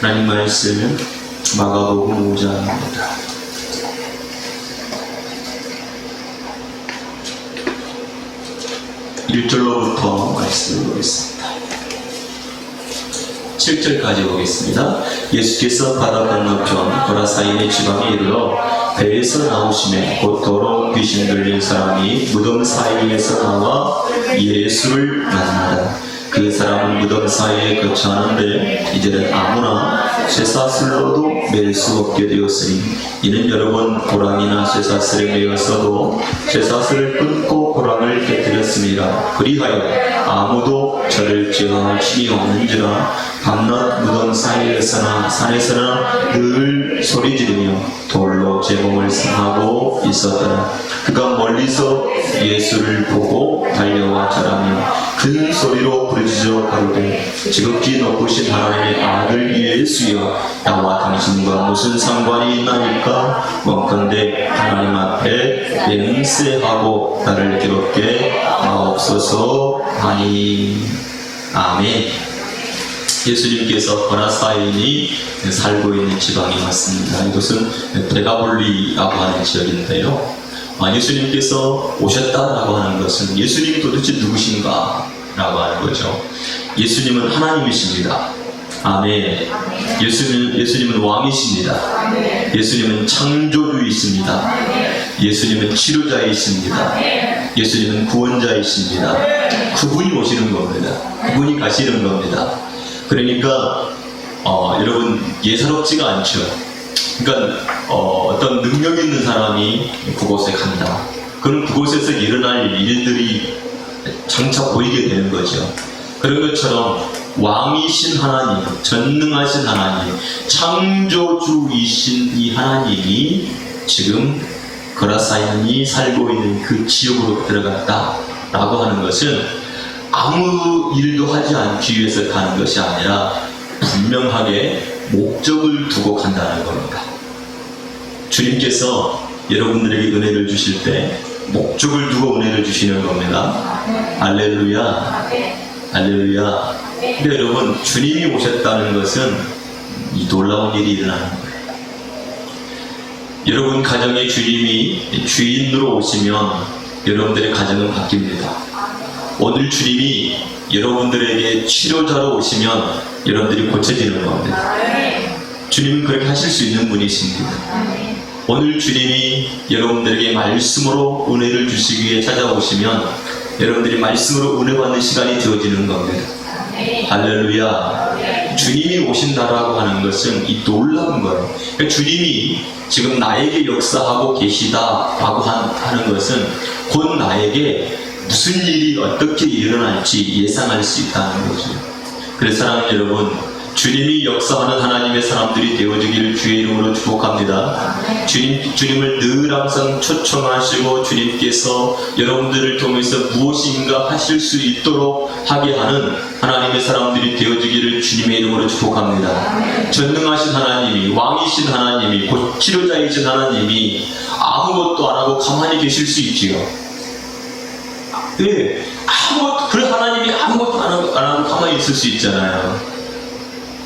하나님 말씀은 마가복음 5장입니다. 1절로부터 말씀을 보겠습니다. 7절까지 보겠습니다. 예수께서 바다 건너편 고라사인의 지방에 이르러 배에서 나오시매 곧 더러운 귀신 들린 사람이 무덤 사이에서 나와 예수를 만나다. 그 사람은 무덤 사이에 거처하는데 이제는 아무나 쇠사슬로도 맬 수 없게 되었으니 이는 여러 번 고랑이나 쇠사슬에 매였어도 쇠사슬을 끊고 고랑을 깨뜨렸습니다. 그리하여 아무도 저를 제어할 힘이 없는지라 밤낮 무덤 사이에서나 산에서나 늘 소리지르며 돌로 제 몸을 상하고 있었더라. 그가 멀리서 예수를 보고 달려와 절하며 큰 소리로 부르짖어 가로되 지극히 높으신 하나님의 아들 예수여 나와 당신과 무슨 상관이 있나이까. 원컨대 하나님 앞에 맹세하고 나를 괴롭게 하옵소서 하니. 아멘. 예수님께서 고라사인이 살고 있는 지방이 맞습니다. 이곳은 데가볼리라고 하는 지역인데요. 예수님께서 오셨다라고 하는 것은 예수님이 도대체 누구신가 라고 하는 거죠. 예수님은 하나님이십니다. 아멘. 예수님은 왕이십니다. 예수님은 창조주이십니다. 예수님은 치료자이십니다. 예수님은 구원자이십니다. 그분이 오시는 겁니다. 그분이 가시는 겁니다. 그러니까 여러분 예사롭지가 않죠. 그러니까 어떤 능력 있는 사람이 그곳에 간다. 그럼 그곳에서 일어날 일들이 장차 보이게 되는 거죠. 그런 것처럼 왕이신 하나님, 전능하신 하나님, 창조주이신 이 하나님이 지금 고라사인이 살고 있는 그 지역으로 들어갔다라고 하는 것은 아무 일도 하지 않기 위해서 가는 것이 아니라 분명하게 목적을 두고 간다는 겁니다. 주님께서 여러분들에게 은혜를 주실 때 목적을 두고 은혜를 주시는 겁니다. 할렐루야. 할렐루야. 근데 여러분, 주님이 오셨다는 것은 이 놀라운 일이 일어나는 거예요. 여러분 가정에 주님이 주인으로 오시면 여러분들의 가정은 바뀝니다. 오늘 주님이 여러분들에게 치료자로 오시면 여러분들이 고쳐지는 겁니다. 주님은 그렇게 하실 수 있는 분이십니다. 오늘 주님이 여러분들에게 말씀으로 은혜를 주시기 위해 찾아오시면 여러분들이 말씀으로 은혜 받는 시간이 되어지는 겁니다. 할렐루야. 주님이 오신다라고 하는 것은 이 놀라운 거예요. 그러니까 주님이 지금 나에게 역사하고 계시다라고 하는 것은 곧 나에게 무슨 일이 어떻게 일어날지 예상할 수 있다는 거죠. 그래서 사랑하는 여러분, 주님이 역사하는 하나님의 사람들이 되어지기를 주의 이름으로 축복합니다. 주님을 늘 항상 초청하시고 주님께서 여러분들을 통해서 무엇인가 하실 수 있도록 하게 하는 하나님의 사람들이 되어지기를 주님의 이름으로 축복합니다. 전능하신 하나님이, 왕이신 하나님이, 곧 치료자이신 하나님이 아무것도 안 하고 가만히 계실 수 있지요. 네, 그래 하나님이 아무것도 안 하고 가만히 있을 수 있잖아요.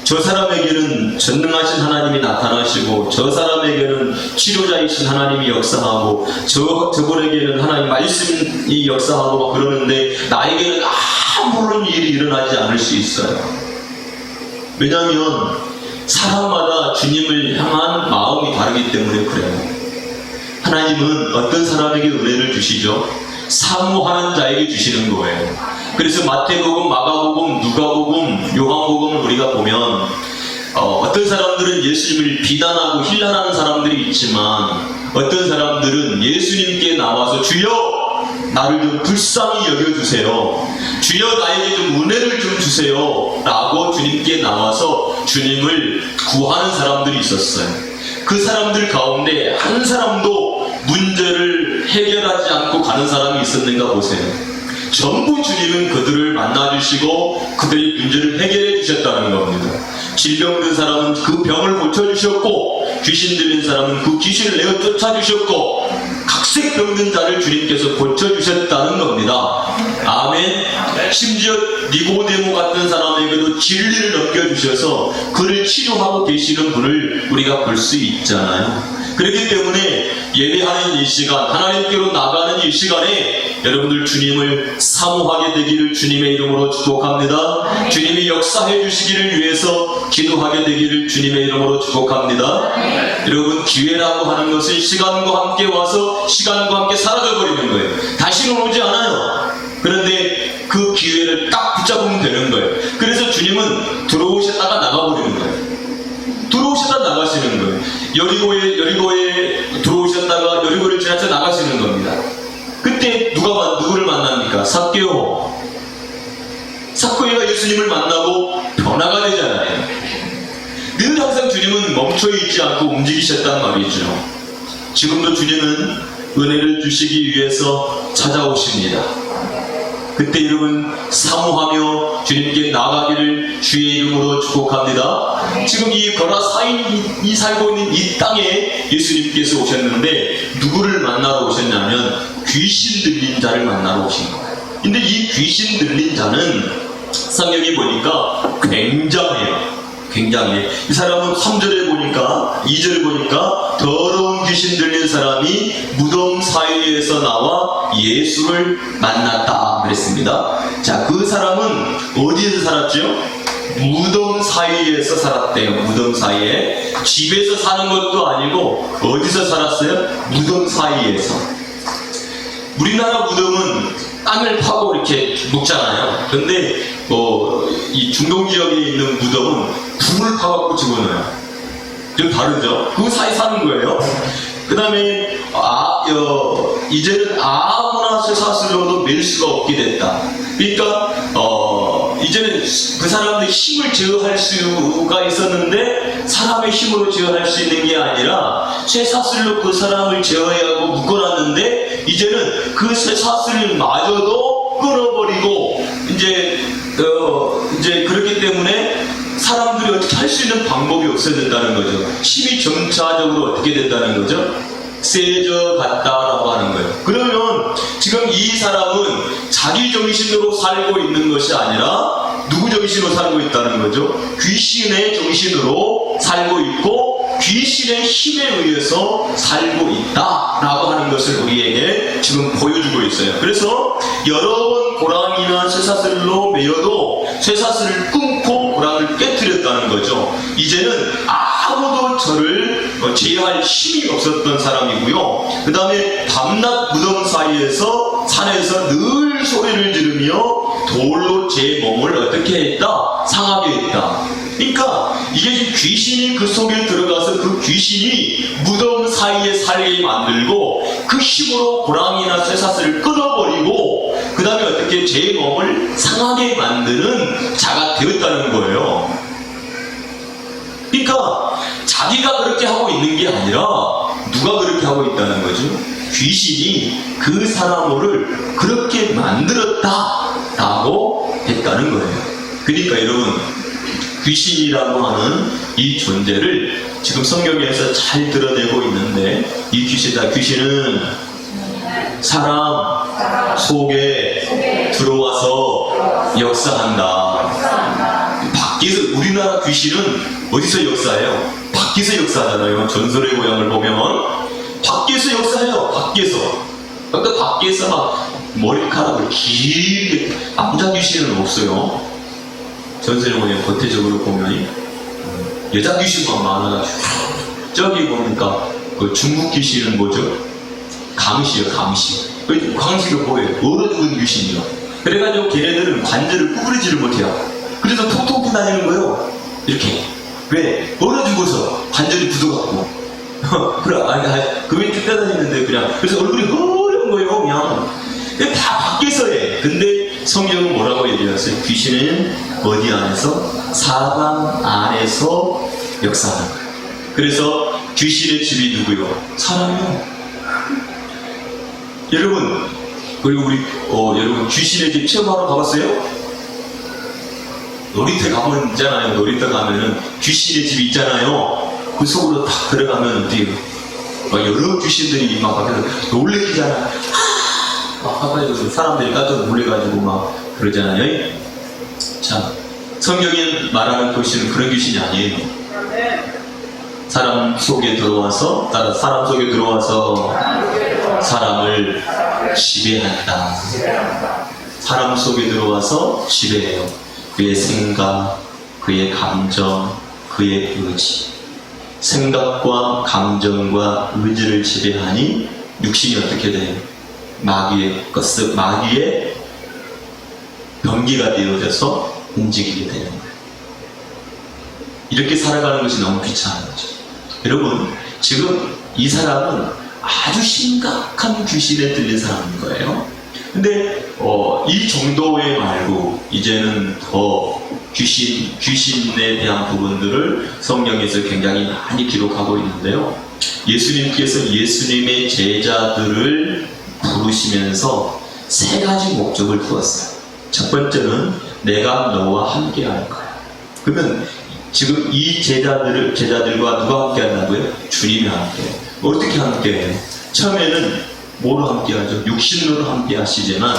저 사람에게는 전능하신 하나님이 나타나시고 저 사람에게는 치료자이신 하나님이 역사하고 저분에게는 하나님 말씀이 역사하고 막 그러는데 나에게는 아무런 일이 일어나지 않을 수 있어요. 왜냐하면 사람마다 주님을 향한 마음이 다르기 때문에 그래요. 하나님은 어떤 사람에게 은혜를 주시죠? 사모하는 자에게 주시는 거예요. 그래서 마태복음, 마가복음, 누가복음, 요한복음을 우리가 보면 어떤 사람들은 예수님을 비난하고 힐난하는 사람들이 있지만 어떤 사람들은 예수님께 나와서 주여 나를 좀 불쌍히 여겨주세요. 주여 나에게 좀 은혜를 좀 주세요 라고 주님께 나와서 주님을 구하는 사람들이 있었어요. 그 사람들 가운데 한 사람도 문제를 해결하지 않고 가는 사람이 있었는가 보세요. 전부 주님은 그들을 만나주시고 그들의 문제를 해결해 주셨다는 겁니다. 질병든 사람은 그 병을 고쳐주셨고 귀신 들린 사람은 그 귀신을 내어 쫓아주셨고 각 흑색 병든 자를 주님께서 고쳐주셨다는 겁니다. 아멘. 심지어 니고데모 같은 사람에게도 진리를 넘겨주셔서 그를 치료하고 계시는 분을 우리가 볼 수 있잖아요. 그렇기 때문에 예배하는 이 시간, 하나님께로 나가는 이 시간에 여러분들 주님을 사모하게 되기를 주님의 이름으로 축복합니다. 주님이 역사해 주시기를 위해서 기도하게 되기를 주님의 이름으로 축복합니다. 여러분, 기회라고 하는 것은 시간과 함께 와서 시간과 함께 사라져버리는 거예요. 다시는 오지 않아요. 그런데 그 기회를 딱 붙잡으면 되는 거예요. 그래서 주님은 들어오셨다가 나가버리는 거예요. 들어오셨다 나가시는 거예요. 여리고에 들어오셨다가 여리고를 지나쳐 나가시는 겁니다. 그때 누구를 만납니까? 삭개오. 삭개오가 예수님을 만나고 변화가 되잖아요. 늘 항상 주님은 멈춰있지 않고 움직이셨단 말이죠. 지금도 주님은 은혜를 주시기 위해서 찾아오십니다. 그때 여러분 사모하며 주님께 나가기를 주의 이름으로 축복합니다. 지금 이 거라사인이 살고 있는 이 땅에 예수님께서 오셨는데 누구를 만나러 오셨냐면 귀신 들린 자를 만나러 오신 거예요. 근데 이 귀신 들린 자는 성경에 보니까 굉장해요. 굉장해. 이 사람은 3절에 보니까 2절에 보니까 더러운 귀신 들린 사람이 무덤 사이에서 나와 예수를 만났다 그랬습니다. 자, 그 사람은 어디에서 살았죠? 무덤 사이에서 살았대요. 무덤 사이에. 집에서 사는 것도 아니고 어디서 살았어요? 무덤 사이에서. 우리나라 무덤은 땅을 파고 이렇게 묵잖아요. 근데 이 중동 지역에 있는 무덤은 불을 파갖고 집어넣어요. 좀 다르죠? 그 사이 사는 거예요. 그 다음에 이제는 아무나 쇠사슬로도 맬 수가 없게 됐다. 그러니까 이제는 그 사람들의 힘을 제어할 수가 있었는데 사람의 힘으로 제어할 수 있는 게 아니라 쇠사슬로 그 사람을 제어하고 묶어놨는데 이제는 그 쇠사슬마저도 끊어버리고 이제 그렇기 때문에 사람들이 어떻게 할 수 있는 방법이 없어졌다는 거죠. 힘이 점차적으로 어떻게 됐다는 거죠? 세져 갔다라고 하는 거예요. 그러면 지금 이 사람은 자기 정신으로 살고 있는 것이 아니라 누구 정신으로 살고 있다는 거죠? 귀신의 정신으로 살고 있고 귀신의 힘에 의해서 살고 있다라고 하는 것을 우리에게 지금 보여주고 있어요. 그래서 여러 번 고랑이나 쇠사슬로 매여도 쇠사슬을 끊고 고랑을 깨뜨렸다는 거죠. 이제는 아무도 저를 제어할 힘이 없었던 사람이고요. 그 다음에 밤낮 무덤 사이에서 산에서 늘 소리를 지르며 돌로 제 몸을 어떻게 했다? 상하게 했다. 그러니까 이게 지금 귀신이 그 속에 들어가서 그 귀신이 무덤 사이에 살게 만들고 그 힘으로 고랑이나 쇠사슬을 끊어버리고 그 다음에 어떻게 제 몸을 상하게 만드는 자가 되었다는 거예요. 그러니까 자기가 그렇게 하고 있는 게 아니라 누가 그렇게 하고 있다는 거죠? 귀신이 그 사람을 그렇게 만들었다라고 했다는 거예요. 그러니까 여러분, 귀신이라고 하는 이 존재를 지금 성경에서 잘 드러내고 있는데 이 귀신은 사람 속에 들어와서 역사한다. 밖에서 우리나라 귀신은 어디서 역사해요? 밖에서 역사하잖아요. 전설의 고향을 보면 밖에서 역사해요. 밖에서. 그러니까 밖에서 막 머리카락을 길게 남자 귀신은 없어요. 전설의 고향 겉에적으로 보면 여자 귀신만 많아가지고 저기 보니까 그 중국 귀신은 뭐죠? 강시요, 강시. 강시가 뭐예요? 얼어 죽은 귀신이요. 그래가지고 걔네들은 관절을 구부리지를 못해요. 그래서 톡톡히 다니는 거예요. 이렇게. 왜? 얼어 죽어서 관절이 굳어갖고. 그게 쭉 떠다니는데 그냥. 그래서 얼굴이 허연 거예요, 그냥. 다 밖에서 해. 근데 성경은 뭐라고 얘기했어요? 귀신은 어디 안에서? 사람 안에서 역사하는 거예요. 그래서 귀신의 집이 누구요? 사람이요. 여러분, 그리고 여러분 귀신의 집 체험하러 가봤어요? 놀이터 가면 있잖아요. 놀이터 가면은 귀신의 집 있잖아요. 그 속으로 딱 들어가면 어때요? 막 여러 귀신들이 막 밖에서 놀래키잖아. 막 하가지고 사람들이 깜짝 놀래가지고 막 그러잖아요. 자, 성경이 말하는 귀신은 그런 귀신이 아니에요. 사람 속에 들어와서 사람을 지배한다. 사람 속에 들어와서 지배해요. 그의 생각, 그의 감정, 그의 의지. 생각과 감정과 의지를 지배하니 육신이 어떻게 돼요? 마귀의 병기가 되어져서 움직이게 되는 거예요. 이렇게 살아가는 것이 너무 귀찮은 거죠. 여러분, 지금 이 사람은 아주 심각한 귀신에 들린 사람인 거예요. 근데 이 정도의 말고 이제는 더 귀신에 대한 부분들을 성경에서 굉장히 많이 기록하고 있는데요. 예수님께서 예수님의 제자들을 부르시면서 세 가지 목적을 두었어요. 첫 번째는 내가 너와 함께 할 거야. 그러면 지금 이 제자들과 누가 함께 한다고요? 주님이 함께 해요. 어떻게 함께 해요? 처음에는 뭐로 함께 하죠? 육신으로 함께 하시지만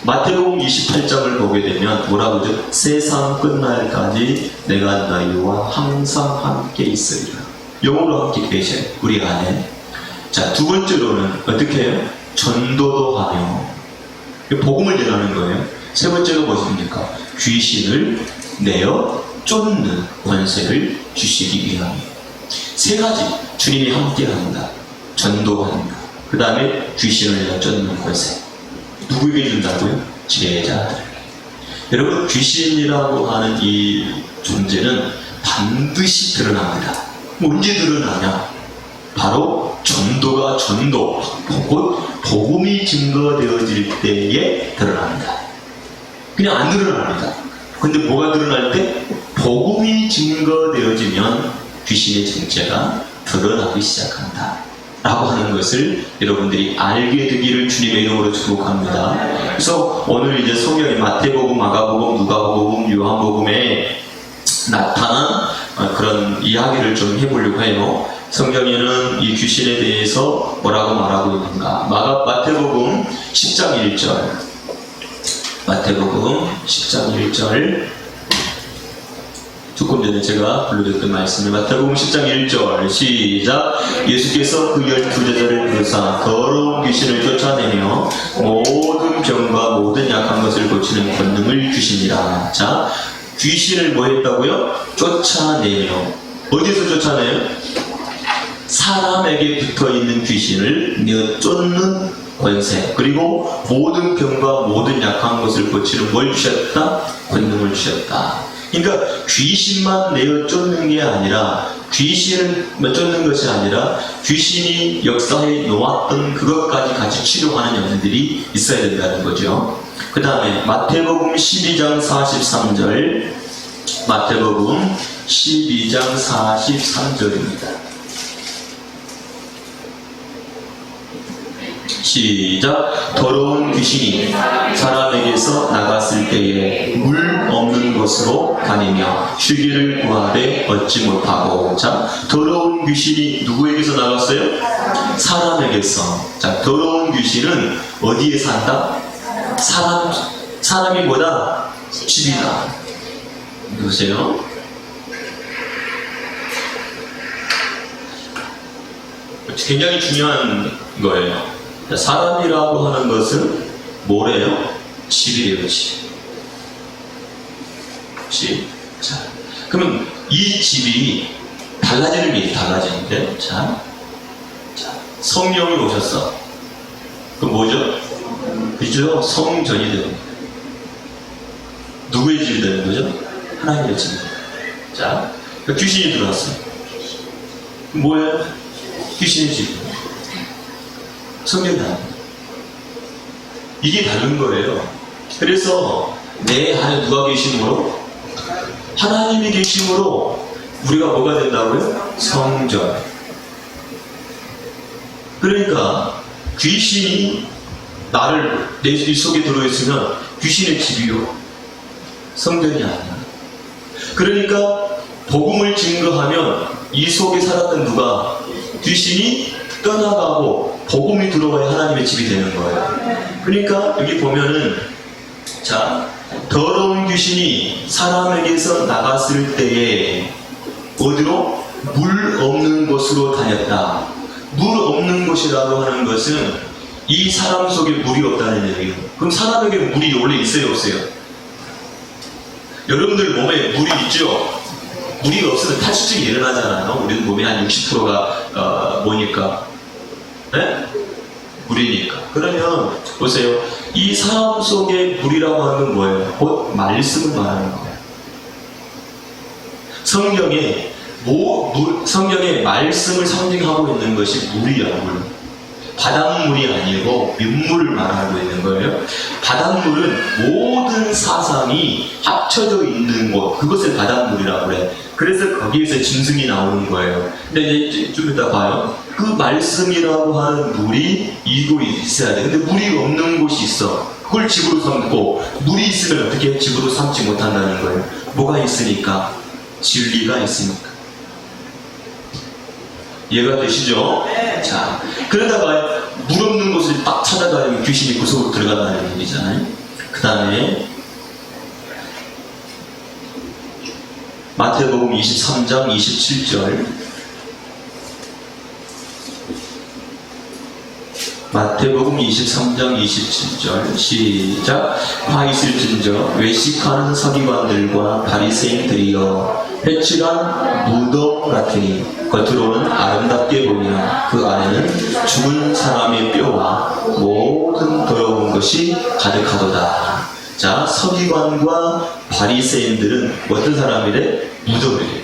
마태복음 28장을 보게 되면 뭐라고 하죠? 세상 끝날까지 내가 너희와 항상 함께 있으리라. 영으로 함께 계셔요. 우리 안에. 자, 두 번째로는 어떻게 해요? 전도도 하며 복음을 전하는 거예요. 세 번째가 무엇입니까? 귀신을 내어 쫓는 권세를 주시기 위함. 세 가지 주님이 함께 한다. 전도한다. 그 다음에 귀신을 내어 쫓는 권세. 누구에게 준다고요? 제자들. 여러분, 귀신이라고 하는 이 존재는 반드시 드러납니다. 언제 드러나냐? 바로 곧 복음이 증거되어질 때에 드러납니다. 그냥 안 드러납니다. 근데 뭐가 드러날 때? 복음이 증거되어지면 귀신의 정체가 드러나기 시작한다 라고 하는 것을 여러분들이 알게 되기를 주님의 이름으로 축복합니다. 그래서 오늘 이제 성경의 마태복음, 마가복음, 누가복음, 요한복음에 나타난 그런 이야기를 좀 해보려고 해요. 성경에는 이 귀신에 대해서 뭐라고 말하고 있는가? 마태복음 10장 1절. 마태복음 10장 1절. 조금 전에 제가 불러드렸던 말씀을 마태복음 10장 1절 시작. 예수께서 그 12제자를 부르사 더러운 귀신을 쫓아내며 모든 병과 모든 약한 것을 고치는 권능을 주시니라. 자, 귀신을 뭐 했다고요? 쫓아내며. 어디서 쫓아내요? 사람에게 붙어있는 귀신을 내어 쫓는 권세, 그리고 모든 병과 모든 약한 것을 고치는 뭘 주셨다? 권능을 주셨다. 그러니까 귀신만 내어 쫓는 게 아니라, 귀신을 쫓는 것이 아니라 귀신이 역사에 놓았던 그것까지 같이 치료하는 영들이 있어야 된다는 거죠. 그 다음에 마태복음 12장 43절. 마태복음 12장 43절입니다. 시작. 더러운 귀신이 사람에게서 나갔을 때에 물 없는 곳으로 다니며 쉬기를 구하되 얻지 못하고. 자, 더러운 귀신이 누구에게서 나갔어요? 사람에게서. 자, 더러운 귀신은 어디에 산다? 사람이 뭐다? 집이다. 보세요. 굉장히 중요한 거예요. 사람이라고 하는 것은 뭐래요? 집이래요, 집. 자, 그러면 이 집이 달라지는 게 달라지는데, 자, 성령이 오셨어. 그럼 뭐죠? 그죠? 성전이 되는 거예요. 누구의 집이 되는 거죠? 하나님의 집. 자, 귀신이 들어왔어요. 뭐예요? 귀신의 집. 성경이 다릅니다. 이게 다른 거예요. 그래서 내 안에 누가 계심으로? 하나님이 계심으로 우리가 뭐가 된다고요? 성전. 그러니까 귀신이 내 속에 들어있으면 귀신의 집이요, 성전이 아니야. 그러니까 복음을 증거하면 이 속에 살았던 누가? 귀신이 떠나가고 복음이 들어와야 하나님의 집이 되는 거예요. 그러니까 여기 보면은 자, 더러운 귀신이 사람에게서 나갔을 때에 어디로? 물 없는 곳으로 다녔다. 물 없는 곳이라고 하는 것은 이 사람 속에 물이 없다는 얘기예요. 그럼 사람에게 물이 원래 있어요, 없어요? 여러분들 몸에 물이 있죠? 물이 없으면 탈수증이 일어나잖아요. 우리 몸에 한 60%가 뭐니까? 네? 물이니까. 그러면 보세요. 이 사람 속에 물이라고 하는 건 뭐예요? 곧 말씀을 말하는 거예요. 성경에 말씀을 상징하고 있는 것이 물이야, 물. 바닷물이 아니고 민물을 말하고 있는 거예요. 바닷물은 모든 사상이 합쳐져 있는 곳, 그것을 바닷물이라고 그래. 그래서 거기에서 짐승이 나오는 거예요. 근데 이제 좀 이따 봐요. 그 말씀이라고 하는 물이 이곳에 있어야 돼. 근데 물이 없는 곳이 있어. 그걸 집으로 삼고, 물이 있으면 어떻게 집으로 삼지 못한다는 거예요. 뭐가 있으니까? 진리가 있으니까. 이해가 되시죠? 자, 그러다가 물 없는 곳을 딱 찾아가면 귀신이 그 속으로 들어간다는 얘기잖아요. 그 다음에 마태복음 23장 27절. 마태복음 23장 27절 시작. 화 있을진저 외식하는 서기관들과 바리새인들이여 회칠한 무덤 같으니 겉으로는 아름답게 보이나 그 안에는 죽은 사람의 뼈와 모든 더러운 것이 가득하도다. 자, 서기관과 바리새인들은 어떤 사람이래? 무덤이래.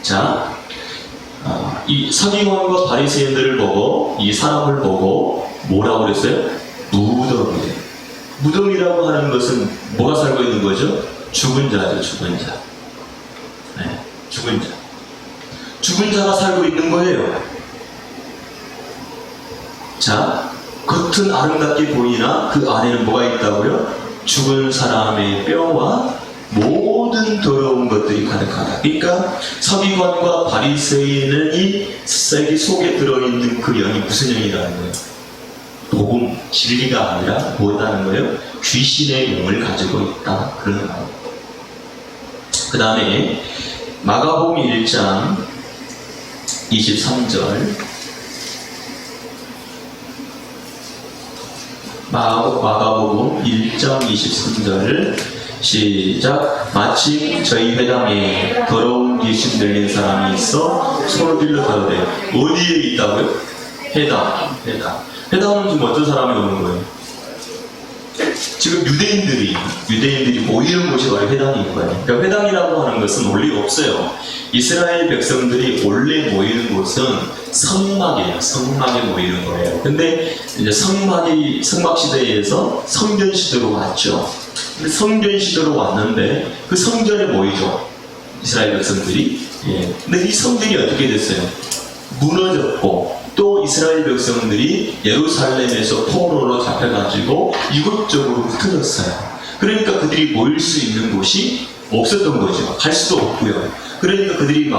자, 이 서기관과 바리새인들을 보고 이 사람을 보고 뭐라고 그랬어요? 무덤이래. 무덤이라고 하는 것은 뭐가 살고 있는 거죠? 죽은 자죠, 죽은 자. 네, 죽은 자. 죽은 자가 살고 있는 거예요. 자, 겉은 아름답게 보이나 그 안에는 뭐가 있다고요? 죽은 사람의 뼈와 모든 더러운 것들이 가득하다. 그러니까 서기관과 바리새인이 이 속에 들어있는 그 영이 무슨 영이라는 거예요? 복음, 진리가 아니라 뭐라는 거예요? 귀신의 영을 가지고 있다. 그런 거예요. 그 다음에 마가복음 1장 23절. 마가복음 1장 23절 시작. 마침 저희 회당에 더러운 귀신 들린 사람이 있어 손을 빌려 가로되. 어디에 있다고요? 회당은 지금 어떤 사람이 오는 거예요? 지금 유대인들이 모이는 곳이 바로 회당인 거예요. 그러니까 회당이라고 하는 것은 원래 없어요. 이스라엘 백성들이 원래 모이는 곳은 성막이에요. 성막에 모이는 거예요. 근데 이제 성막 시대에서 성전 시대로 왔죠. 근데 성전 시대로 왔는데 그 성전에 모이죠. 이스라엘 백성들이. 예. 근데 이 성전이 어떻게 됐어요? 무너졌고, 또 이스라엘 백성들이 예루살렘에서 포로로 잡혀가지고 이곳저곳으로 흩어졌어요. 그러니까 그들이 모일 수 있는 곳이 없었던 거죠. 갈 수도 없고요. 그러니까 그들이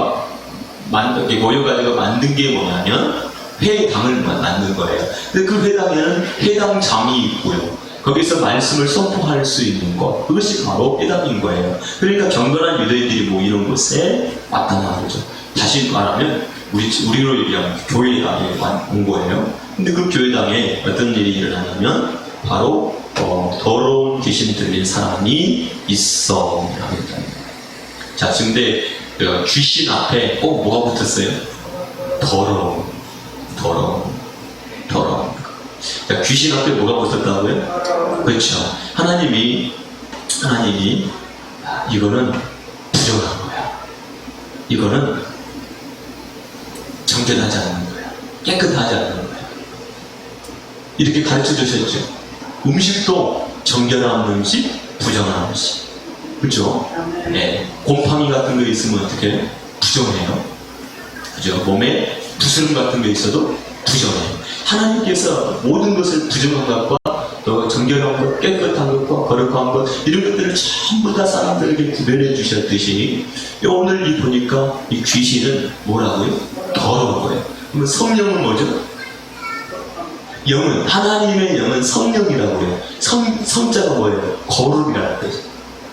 모여가지고 만든 게 뭐냐면 회당을 만든 거예요. 근데 그 회당에는 회당장이 있고요. 거기서 말씀을 선포할 수 있는 것, 그것이 바로 회당인 거예요. 그러니까 경건한 유대인들이 모이는 곳에 왔단 말이죠. 다시 말하면 우리로 얘기하면 교회당에 온 거예요. 근데 그 교회당에 어떤 일이 일어나냐면 바로 더러운 귀신 들린 사람이 있어. 자, 근데 귀신 앞에 꼭 뭐가 붙었어요? 더러운. 자, 귀신 앞에 뭐가 붙었다고요? 그렇죠. 하나님이 이거는 부정한 거야. 이거는 정결하지 않는 거야. 깨끗하지 않는 거야. 이렇게 가르쳐 주셨죠. 음식도 정결한 음식, 부정한 음식. 그렇죠? 네. 곰팡이 같은 거 있으면 어떻게 부정해요? 그죠? 몸에 부스럼 같은 거 있어도 부정해요. 하나님께서 모든 것을 부정한 것과 또 정결한 것, 깨끗한 것과 거룩한 것, 이런 것들을 전부 다 사람들에게 구별해 주셨듯이 오늘 보니까 이 귀신은 뭐라고요? 더러운 거예요. 그럼 성령은 뭐죠? 영은, 하나님의 영은 성령이라고 해요. 성자가 뭐예요? 거룩이라는 거죠.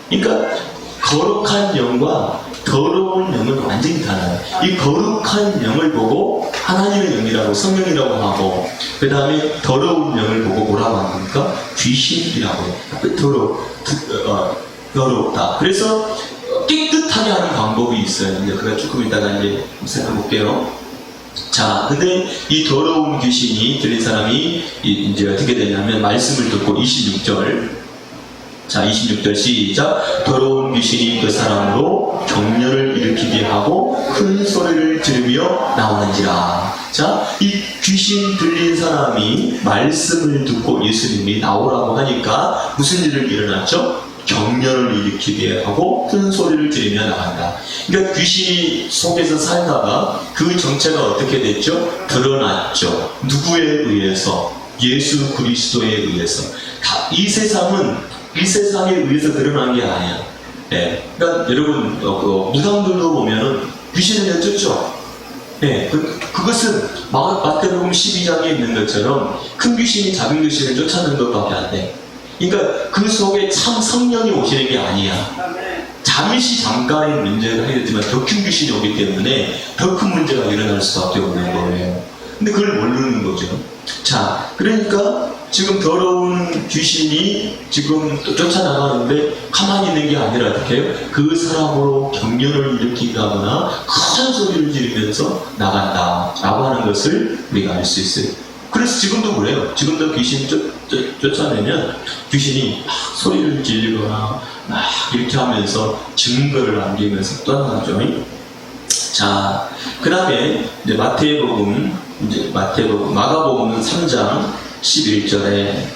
그러니까 거룩한 영과 더러운 영은 완전히 달라요. 이 거룩한 영을 보고 하나님의 영이라고, 성령이라고 하고, 그 다음에 더러운 영을 보고 뭐라고 합니까? 귀신이라고 해요. 더럽다. 그래서 깨끗하게 하는 방법이 있어요. 이제 그가 조금 이따가 이제 생각해 볼게요. 자, 근데 이 더러운 귀신이 들린 사람이 이제 어떻게 되냐면, 말씀을 듣고 26절. 자, 26절 시작. 더러운 귀신이 그 사람으로 격려를 일으키게 하고 큰 소리를 지르며 나오는지라. 자, 이 귀신 들린 사람이 말씀을 듣고 예수님이 나오라고 하니까 무슨 일을 일어났죠? 격려를 일으키게 하고 큰 소리를 지르며 나간다. 그러니까 귀신이 속에서 살다가 그 정체가 어떻게 됐죠? 드러났죠. 누구에 의해서? 예수 그리스도에 의해서. 이 세상에 의해서 드러난 게 아니야. 예. 그러니까 여러분, 무당들도 보면은 귀신을 여쭙죠. 예. 그것은 마태복음 12장에 있는 것처럼 큰 귀신이 작은 귀신을 쫓아내는 것밖에 안 돼. 그러니까 그 속에 참 성령이 오시는 게 아니야. 잠시 잠깐의 문제가 해결되지만 더 큰 귀신이 오기 때문에 더 큰 문제가 일어날 수밖에 없는 거예요. 근데 그걸 모르는 거죠. 자, 그러니까 지금 더러운 귀신이 지금 쫓아나가는데 가만히 있는 게 아니라 어떻게 해요? 그 사람으로 격려를 일으키거나 큰 소리를 지르면서 나간다 라고 하는 것을 우리가 알 수 있어요. 그래서 지금도 그래요. 지금도 귀신 쫓아내면 귀신이 막 소리를 지르거나 막 이렇게 하면서 증거를 남기면서 떠나가죠. 자, 그 다음에 이제 마가복음은 3장 11절에,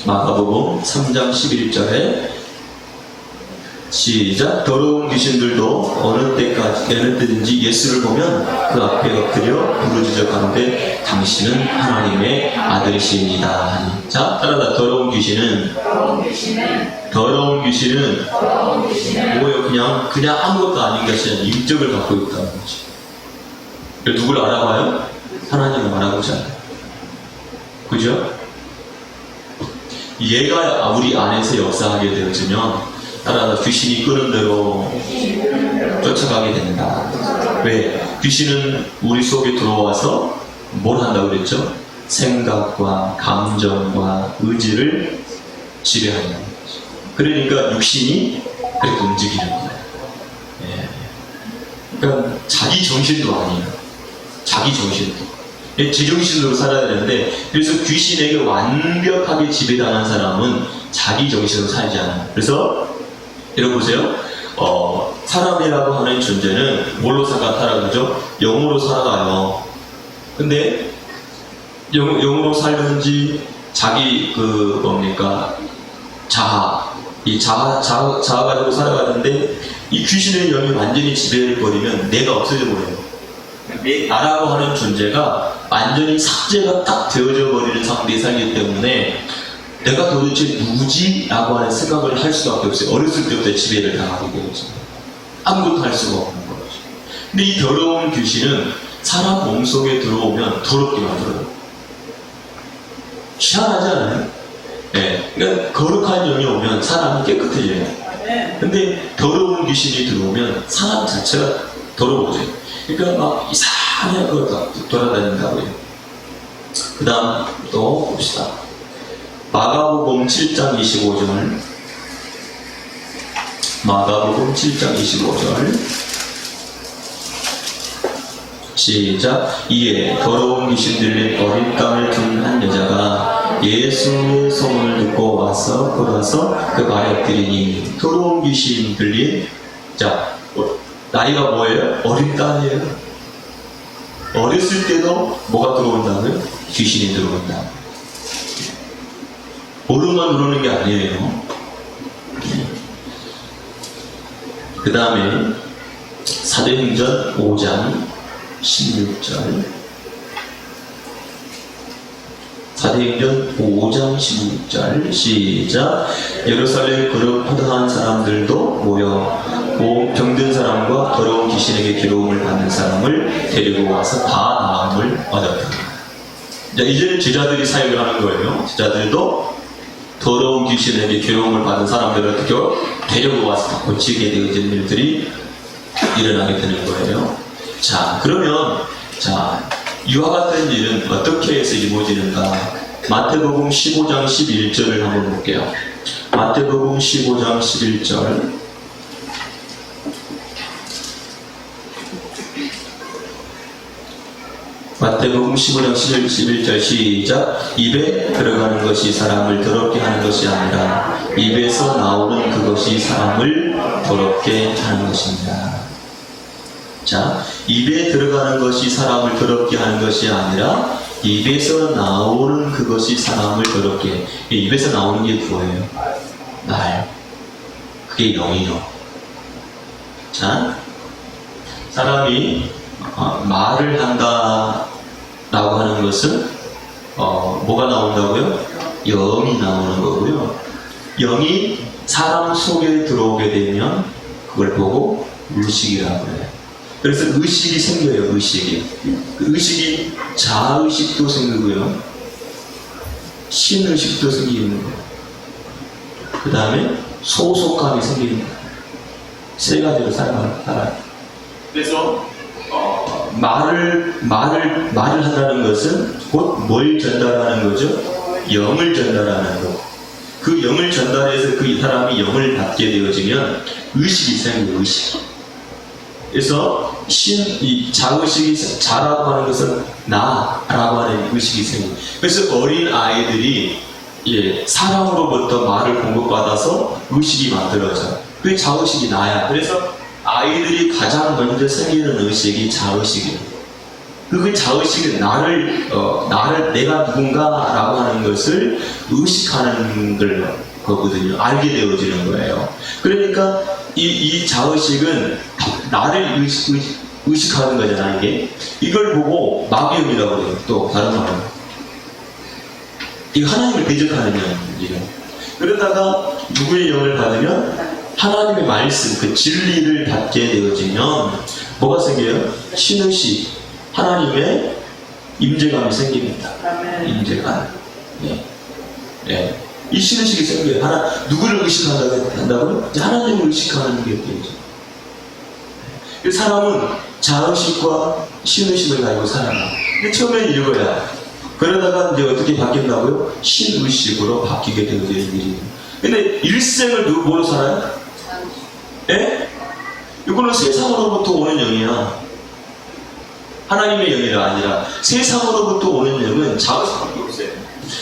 마가복음 3장 11절에 시작. 더러운 귀신들도 어느 때든지 예수를 보면 그 앞에 엎드려 부르짖어 가는데 당신은 하나님의 아들이십니다. 자, 따라다. 더러운 귀신은 뭐예요? 그냥 아무것도 아닌 것이 아니라 인격을 갖고 있다는 거지. 누굴 알아봐요? 하나님을 알아보지 않아요. 그죠? 얘가 우리 안에서 역사하게 되어지면 따라서 귀신이 끄는 대로 쫓아가게 된다. 왜? 귀신은 우리 속에 들어와서 뭘 한다고 그랬죠? 생각과 감정과 의지를 지배한다는 거죠. 그러니까 육신이 그렇게 움직이는 거예요. 예. 그러니까 자기 정신도 아니에요. 자기 정신도. 제정신으로 살아야 되는데, 그래서 귀신에게 완벽하게 지배당한 사람은 자기 정신으로 살지 않아요. 그래서 여러분 보세요. 사람이라고 하는 존재는 뭘로 살아가요? 그죠? 영으로 살아가요. 근데 영으로 살는지 자기 자아 가지고 살아가는데, 이 귀신의 영이 완전히 지배를 버리면 내가 없어져 버려요. 나라고 하는 존재가 완전히 삭제가 딱 되어져 버리는 상태에 살기 때문에 내가 도대체 누구지? 라고 하는 생각을 할 수밖에 없어요. 어렸을 때부터 지배를 당하게 되죠. 아무것도 할 수가 없는 거죠. 근데 이 더러운 귀신은 사람 몸속에 들어오면 더럽게 만들어요. 희한하지 않아요? 네. 그러니까 거룩한 영이 오면 사람이 깨끗해져요. 근데 더러운 귀신이 들어오면 사람 자체가 더러워져요. 그러니까 막 이상하게 돌아다닌다고요. 그 다음 또 봅시다. 마가복음 7장 25절. 마가복음 7장 25절. 시작. 이에 더러운 귀신 들린 어린 딸을 둔 한 여자가 예수의 소문을 듣고 와서 걸어서 그 발에 엎드리니. 더러운 귀신 들린, 자, 나이가 뭐예요? 어린 딸이에요. 어렸을 때도 뭐가 들어온다고요? 귀신이 들어온다. 모르만 들어오는 게 아니에요. 그 다음에 사도행전 5장 16절. 사도행전 5장 16절 시작. 예루살렘 그룹 포도한 사람들도 모여 병든 사람과 더러운 귀신에게 괴로움을 받는 사람을 데리고 와서 다 나음을 얻었다. 이제는 제자들이 사역을 하는 거예요. 제자들도 더러운 귀신에게 괴로움을 받은 사람들을 어떻게 데리고 와서 다 고치게 되어지는 일들이 일어나게 되는 거예요. 자, 그러면 이와 같은 일은 어떻게 해서 이루어지는가? 마태복음 15장 11절을 한번 볼게요. 마태복음 15장 11절. 마태복음 15장 11절 시작. 입에 들어가는 것이 사람을 더럽게 하는 것이 아니라 입에서 나오는 그것이 사람을 더럽게 하는 것입니다. 자, 입에 들어가는 것이 사람을 더럽게 하는 것이 아니라 입에서 나오는 그것이 사람을 더럽게 해. 입에서 나오는 게 뭐예요? 말. 그게 영이요. 자, 사람이 말을 한다라고 하는 것은 뭐가 나온다고요? 영이 나오는 거고요. 영이 사람 속에 들어오게 되면 그걸 보고 의식이라고 해요. 그래서 의식이 생겨요. 의식이. 그 의식이 자의식도 생기고요, 신의식도 생기는 거예요. 그 다음에 소속감이 생기는 거예요. 세 가지로 살아요. 그래서 말을 한다는 것은 곧 뭘 전달하는 거죠? 영을 전달하는 거. 그 영을 전달해서 그 사람이 영을 받게 되어지면 의식이 생겨요. 의식. 그래서 이 자의식이 자라고 하는 것은 나라고 하는 의식이 생겨요. 그래서 어린 아이들이 사람으로부터 말을 공급받아서 의식이 만들어져요. 그게 자의식이 나야. 그래서 아이들이 가장 먼저 생기는 의식이 자의식이에요. 그 자의식은 나를 내가 누군가라고 하는 것을 의식하는 거거든요. 알게 되어지는 거예요. 그러니까 이 자의식은 나를 의식하는 거잖아. 이걸 보고 마귀영이라고 해요. 또 다른 말은 이거 하나님을 대적하는 영이에요. 그러다가 누구의 영을 받으면 하나님의 말씀, 그 진리를 받게 되어지면 뭐가 생겨요? 신의식, 하나님의 임재감이 생깁니다. 임재감. 이 신의식이 생겨요. 누구를 의식한다고요? 하나님을 의식하는 게 되죠. 사람은 자의식과 신의식을 가지고 살아요. 근데 처음에는 이거야. 그러다가 이제 어떻게 바뀐다고요? 신의식으로 바뀌게 되는 일이에요. 근데 일생을 뭐로 살아요? 이거는 세상으로부터 오는 영이야. 하나님의 영이 아니라 세상으로부터 오는 영은 자의식밖에 없어요.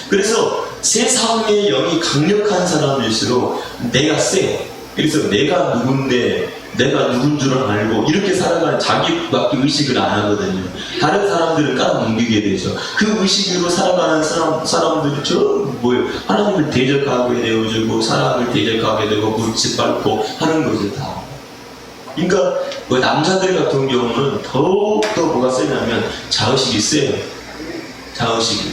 그래서 세상의 영이 강력한 사람일수록 내가 세. 그래서 내가 누군데, 내가 누군 줄을 알고 이렇게 살아가는 자기밖에 의식을 안 하거든요. 다른 사람들을 깔아넘기게 되죠. 그 의식으로 살아가는 사람들이 전부 뭐예요? 하나님을 대적하게 되어지고 사람을 대적하게 되고 무릎 밟고 하는 거죠. 다. 그러니까 남자들 같은 경우는 더욱더 뭐가 세냐면 자의식이 세요. 자의식이.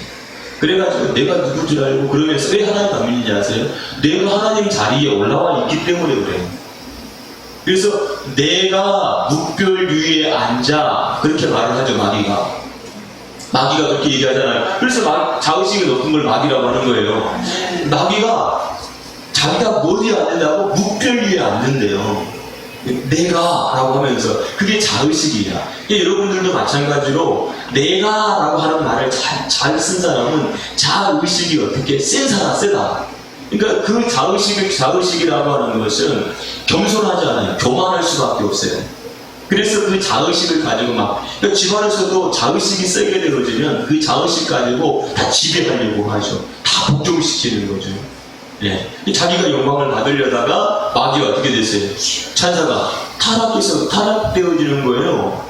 그래가지고 내가 누군 줄 알고 그러면서 왜 하나님 안 믿는지 아세요? 내가 하나님 자리에 올라와 있기 때문에 그래요. 그래서 내가 묵별 위에 앉아 그렇게 말을 하죠. 마귀가 그렇게 얘기하잖아요. 그래서 자의식이 높은 걸 마귀라고 하는 거예요. 마귀가 자기가 머리에 앉는다고 묵별 위에 앉는데요. 내가라고 하면서 그게 자의식이야. 여러분들도 마찬가지로 내가라고 하는 말을 잘 쓴 사람은 자의식이 어떻게 세다. 그러니까 그 자의식이라고 하는 것은 겸손하지 않아요. 교만할 수밖에 없어요. 그래서 그 자의식을 가지고 그러니까 집안에서도 자의식이 세게 되어지면 그 자의식 가지고 다 지배하려고 하죠. 다 복종시키는 거죠. 자기가 영광을 받으려다가 마귀가 어떻게 됐어요? 천사가 타락되어지는 거예요.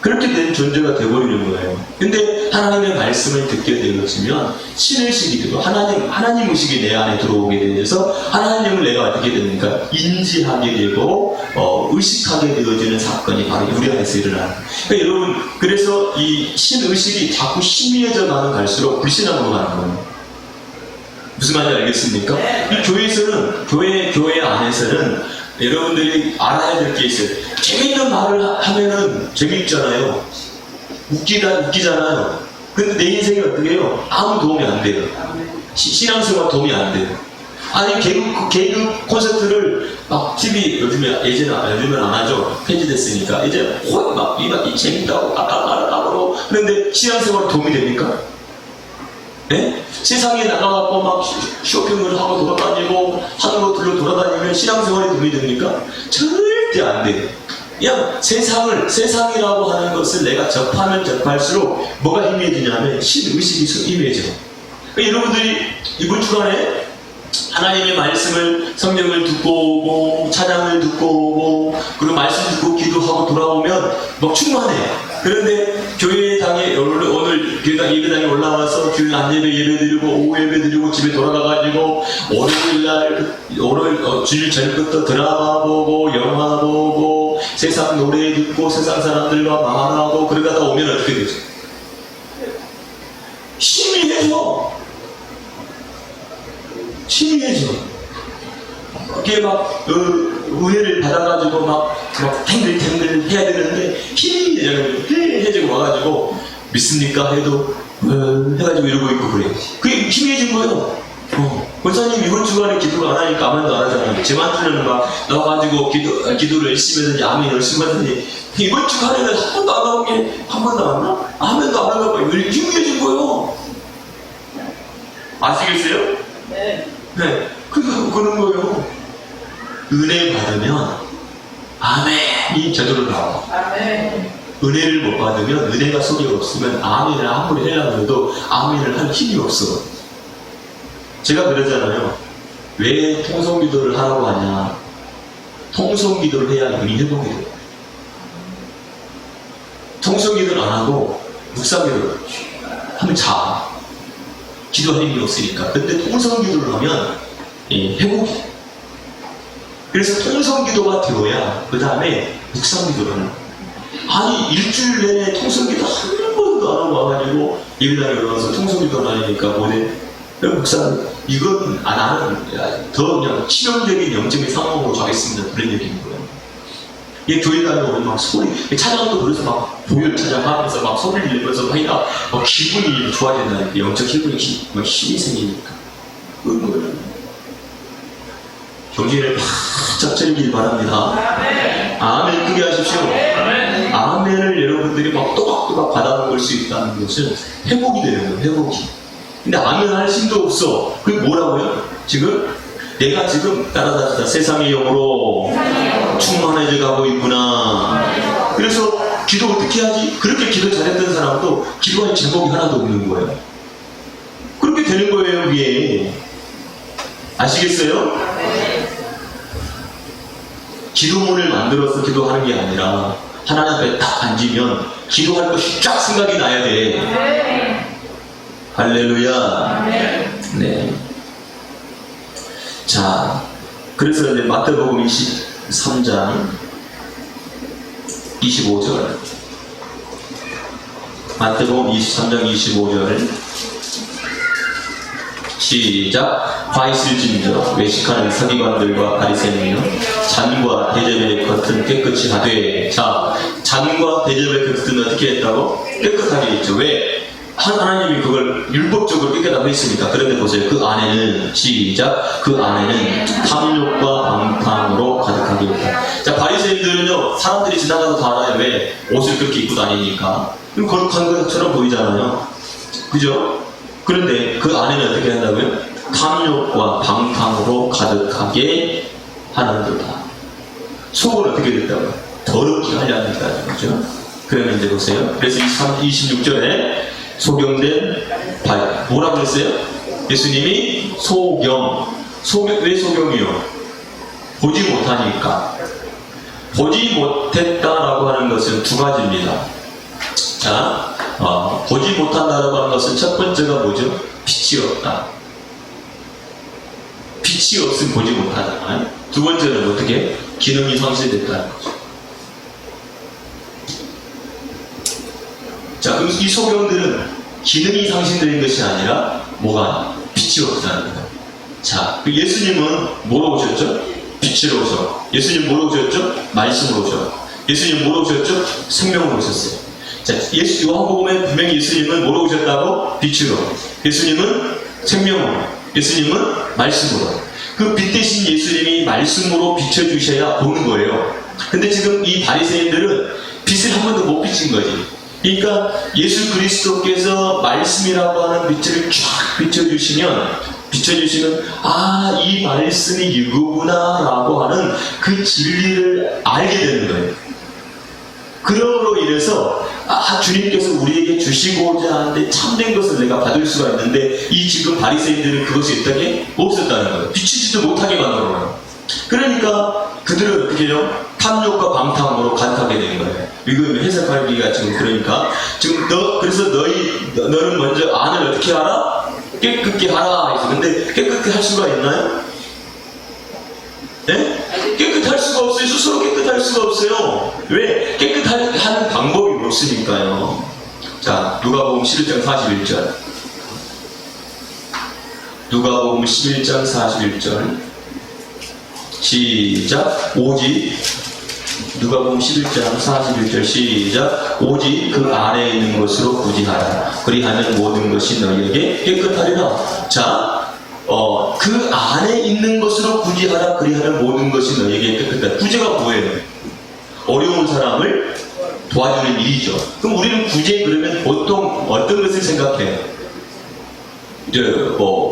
그렇게 된 존재가 되어버리는 거예요. 근데 하나님의 말씀을 듣게 되어지면 신의식이 되고 하나님 의식이 내 안에 들어오게 되어서 하나님을 내가 어떻게 됩니까? 인지하게 되고 의식하게 되어지는 사건이 바로 우리 안에서 일어나는 거예요. 그러니까 여러분, 그래서 이 신의식이 자꾸 희미해져 가는 갈수록 불신앙으로 가는 거예요. 무슨 말인지 알겠습니까? 이 교회 안에서는 여러분들이 알아야 될 게 있어요. 재밌는 말을 하면은 재밌잖아요. 웃기잖아요. 근데 내 인생이 어떻게 해요? 아무 도움이 안 돼요. 신앙생활 도움이 안 돼요. 아니, 개그 콘서트를 막 TV, 요즘은 안 하죠. 폐지됐으니까. 이제 거의 막 재밌다고 까까까까로 하는데 신앙생활 도움이 됩니까? 네? 세상에 나가갖고 막 쇼핑을 하고 돌아다니고 하는 것들로 돌아다니면 신앙생활이 도움이 됩니까? 절대 안 돼요. 그냥 세상이라고 하는 것을 내가 접하면 접할수록 뭐가 희미해지냐면 신의식이 희미해져요. 그러니까 여러분들이 이번 주간에 하나님의 말씀을, 성경을 듣고 오고, 찬양을 듣고 오고, 그리고 말씀 듣고 기도하고 돌아오면 막 충만해요. 그런데 교회당에, 오늘 교회당 예배당에 올라와서 주일 안예배 예배드리고, 오후 예배드리고, 집에 돌아가가지고, 월요일 주일 전부터 드라마 보고, 영화 보고, 세상 노래 듣고, 세상 사람들과 만나고, 그러다가 오면 어떻게 되죠? 희미해져. 그게 막, 은혜를 받아가지고 막 탱글탱글 해야 되는데, 희미해지고 와가지고, 믿습니까? 해도, 해가지고 이러고 있고 그래요. 그게 희미해진 거예요. 권사님 이번 주간에 기도를 안 하니까 아멘도 안 하잖아요. 제만 틀려는 막 나와가지고 기도를 열심히 하더니 아멘 열심히 하더니 이번 주간에는 한 번도 안 나온 게 한 번도 안 나? 아멘도 안 하고 희미해진 거예요. 아시겠어요? 네. 네, 그런 거예요. 은혜 받으면 아멘이 저절로 나와. 아멘. 은혜를 못 받으면 은혜가 속에 없으면 아멘을 아무리 하려고 해도 아멘을 할 힘이 없어. 제가 그러잖아요. 왜 통성기도를 하라고 하냐? 통성기도를 해야 눈이 회복이 돼요. 통성기도를 안 하고 묵상기도를 하면 자. 기도할 힘이 없으니까. 근데 통성기도를 하면 회복이 돼요. 그래서 통성기도가 되어야 그 다음에 묵상기도를 하는 거예요. 아니 일주일 내내 통성기도 한 번도 안 하고 와가지고 예배당에 올라와서 통성기도를 하니까 뭐래? 묵상 이건 나는 더 그냥 치명적인 영적인 상황으로 가겠습니다. 그런 얘기인 거예요. 이 교회 다니면 막 소리, 찬양도 그래서 막 보혈 찬양하면서 막 소리를 내면서 하니까 막 기분이 좋아진다니까. 영적 힘이 생기니까. 그런 거예요. 경제를 바짝 차리길 바랍니다. 아멘 크게 하십시오. 아멘을 여러분들이 막 또박또박 받아먹을 수 있다는 것은 회복이 되는 거예요. 회복이. 근데 아멘 할 힘도 없어. 그게 뭐라고요? 지금 내가 지금 따라다니다 세상의 영으로 충만해져 가고 있구나. 그래서 기도 어떻게 하지? 그렇게 기도 잘했던 사람도 기도할 제목이 하나도 없는 거예요. 그렇게 되는 거예요, 그게. 아시겠어요? 기도문을 만들어서 기도하는 게 아니라 하나님 앞에 딱 앉으면 기도할 것이 쫙 생각이 나야 돼. 할렐루야. 네. 자, 그래서 이제 마태복음 23장 25절. 마태복음 23장 25절. 시작. 화 있을진저 외식하는 서기관들과 바리새인이여 잔과 대접의 겉은 깨끗이 하되. 자, 잔과 대접의 겉은 어떻게 했다고? 깨끗하게 했죠. 왜? 하나님이 그걸 율법적으로 깨끗하게 했으니까. 그런데 보세요. 그 안에는 시작. 그 안에는 탐욕과 방탕으로 가득하게 했다. 자, 바리새인들은요 사람들이 지나가도 다 알아요. 왜? 옷을 그렇게 입고 다니니까. 그럼 거룩한 것처럼 보이잖아요. 그죠? 그런데 그 안에는 어떻게 한다고요? 탐욕과 방탕으로 가득하게 하는도다. 속은 어떻게 됐다고요? 더럽게 하려 한다는 거죠. 그러면 이제 보세요. 그래서 26절에 소경된 뭐라고 그랬어요? 예수님이 소경. 왜 소경이요? 보지 못하니까. 보지 못했다라고 하는 것은 두 가지입니다. 자, 보지 못한다라고 하는 것은 첫 번째가 뭐죠? 빛이 없다. 빛이 없으면 보지 못하잖아요. 두 번째는 어떻게? 기능이 상실됐다는 거죠. 자, 그럼 이 소경들은 기능이 상실된 것이 아니라 뭐가? 빛이 없다는 거예요. 자, 그 예수님은 뭐로 오셨죠? 빛으로 오셔. 예수님 뭐로 오셨죠? 말씀으로 오셔. 예수님 뭐로 오셨죠? 생명으로 오셨어요. 자, 요한복음에 분명히 예수님은 뭐로 오셨다고? 빛으로. 예수님은 생명으로. 예수님은 말씀으로. 그 빛 대신 예수님이 말씀으로 비춰주셔야 보는 거예요. 근데 지금 이 바리새인들은 빛을 한 번도 못 비친 거지. 그러니까 예수 그리스도께서 말씀이라고 하는 빛을 쫙 비춰주시면 아, 이 말씀이 이거구나 라고 하는 그 진리를 알게 되는 거예요. 그러므로 인해서 주님께서 우리에게 주시고자 하는데 참된 것을 내가 받을 수가 있는데 이 지금 바리새인들은 그것이 없었다는 거예요. 비추지도 못하게 만들어요. 그러니까 그들은 어떻게 해요? 탐욕과 방탕으로 간파하게 된 거예요. 이거 해석하기가 지금 그러니까 지금 그래서 너는 먼저 안을 어떻게 하라? 깨끗게 하라. 근데 깨끗게 할 수가 있나요? 네? 깨끗할 수가 없어요. 스스로 깨끗할 수가 없어요. 왜? 깨끗하는 방법이 없으니까요. 자, 누가복음 11장 41절. 누가복음 11장 41절. 시작. 오직 누가복음 11장 41절 시작. 오직 그 안에 있는 것으로 구제하라. 그리하면 모든 것이 너희에게 깨끗하리라. 자, 그 안에 있는 것으로 구제하라. 그리하면 모든 것이 너희에게 깨끗하다. 구제가 뭐예요? 어려운 사람을 도와주는 일이죠. 그럼 우리는 구제 그러면 보통 어떤 것을 생각해요?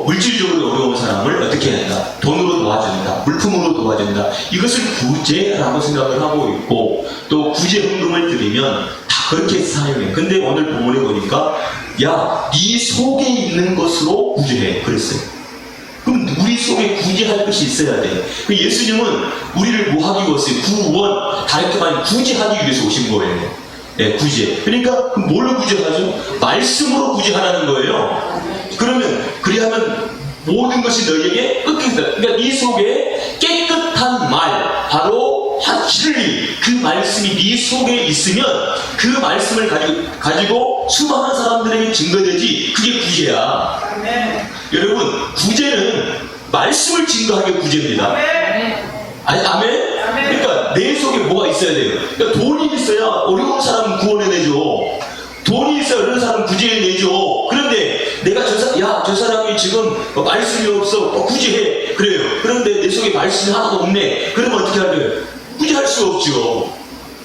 물질적으로 어려운 사람을 어떻게 한다? 돈으로 도와준다. 물품으로 도와준다. 이것을 구제라고 생각을 하고 있고, 또 구제 헌금을 드리면 다 그렇게 사용해. 근데 오늘 본문에 보니까, 야, 네 속에 있는 것으로 구제해. 그랬어요. 그럼 우리 속에 구제할 것이 있어야 돼. 예수님은 우리를 뭐 하기 위해서 구원, 다르게 말하면 구제하기 위해서 오신 거예요. 네, 구제. 그러니까 뭘로 구제하죠? 말씀으로 구제하라는 거예요. 그리하면 모든 것이 너희에게 깨끗하다. 그러니까 네 속에 깨끗한 말, 바로 진리, 그 말씀이 네 속에 있으면 그 말씀을 가지고 수많은 사람들에게 증거되지. 그게 구제야. 네. 여러분, 구제는 말씀을 증거하는 게 구제입니다. 아니, 아멘? 그러니까 내 속에 뭐가 있어야 돼요. 그러니까 돈이 있어야 어려운 사람은 구원해내죠. 돈이 있어야 어려운 사람은 구제해내죠. 그런데 내가 저 사람이 지금 말씀이 없어. 구제해. 그래요. 그런데 내 속에 말씀이 하나도 없네. 그러면 어떻게 할래요? 구제할 수 없죠.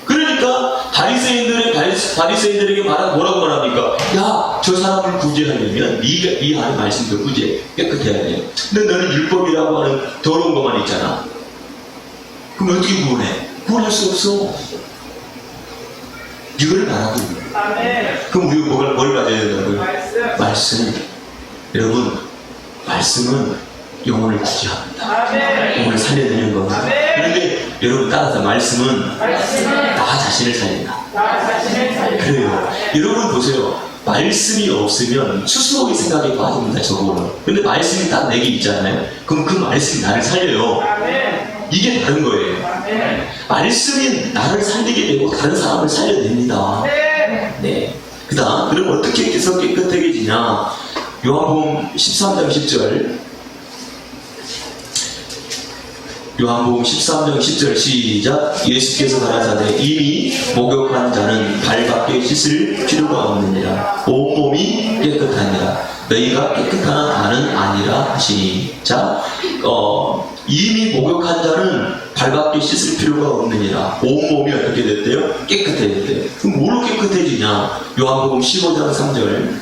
그러니까 바리새인들에게 뭐라고 말합니까? 야, 저 사람을 구제하려면 네 안에 말씀도 구제 깨끗해야 돼요. 근데 너는 율법이라고 하는 더러운 것만 있잖아. 그럼 어떻게 구원해? 구원할 수 없어. 이걸 말하고 있는 거예요. 그럼 우리가 뭘 가져야 된다고요? 말씀. 여러분, 말씀은 영혼을 구제합니다. 영혼을 살려내는 겁니다. 그런데 여러분 따라서 말씀은 나 자신을 살린다. 그래요. 여러분 보세요. 말씀이 없으면 스스로의 생각에 빠집니다. 저거는. 근데 말씀이 딱 내게 있잖아요. 그럼 그 말씀이 나를 살려요. 이게 다른 거예요. 말씀이 나를 살리게 되고 다른 사람을 살려냅니다. 네. 그럼 어떻게 해서 깨끗해지냐? 요한복음 13장 10절. 요한복음 13장 10절 시작. 예수께서 가라사대 이미 목욕한 자는 발밖에 씻을 필요가 없느니라. 온몸이 깨끗하니라. 너희가 깨끗한 나는 아니라 하시니. 자, 이미 목욕한 자는 발밖에 씻을 필요가 없느니라. 온몸이 어떻게 됐대요? 깨끗해졌대요. 그럼 뭘로 깨끗해지냐? 요한복음 15장 3절.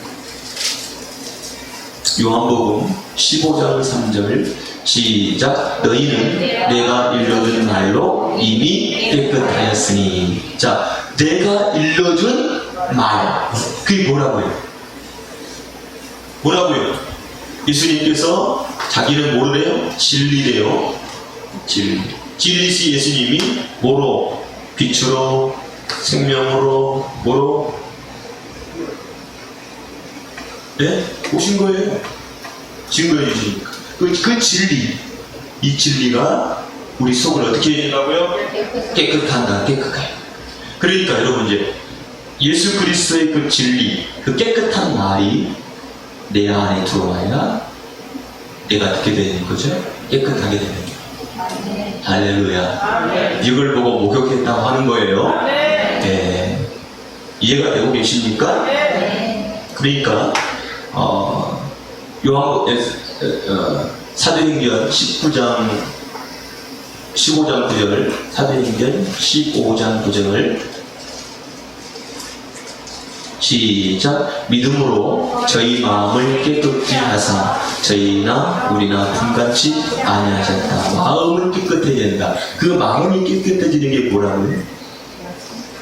요한복음 15장 3절 시작. 너희는 내가 일러준 말로 이미 깨끗하였으니. 자, 내가 일러준 말, 그게 뭐라고요? 예수님께서 자기는 뭐래요? 진리래요. 진리시 예수님이 뭐로? 빛으로, 생명으로, 뭐로? 네? 오신 거예요. 증거해 주시니까. 그 진리, 이 진리가 우리 속을 어떻게 해준다고요? 깨끗한다, 깨끗해요. 그러니까 여러분 이제 예수 그리스도의 그 진리, 그 깨끗한 말이 내 안에 들어와야 내가 어떻게 되는 거죠? 깨끗하게 되는 거예요. 할렐루야. 이걸 보고 목욕했다고 하는 거예요. 네. 이해가 되고 계십니까? 그러니까 사도행전 15장 9절, 사도행전 15장 9절을 시작. 믿음으로 저희 마음을 깨끗이 하사 저희나 우리나 분같이 아니하셨다. 마음을 깨끗해야 된다. 그 마음이 깨끗해지는 게 뭐라고요?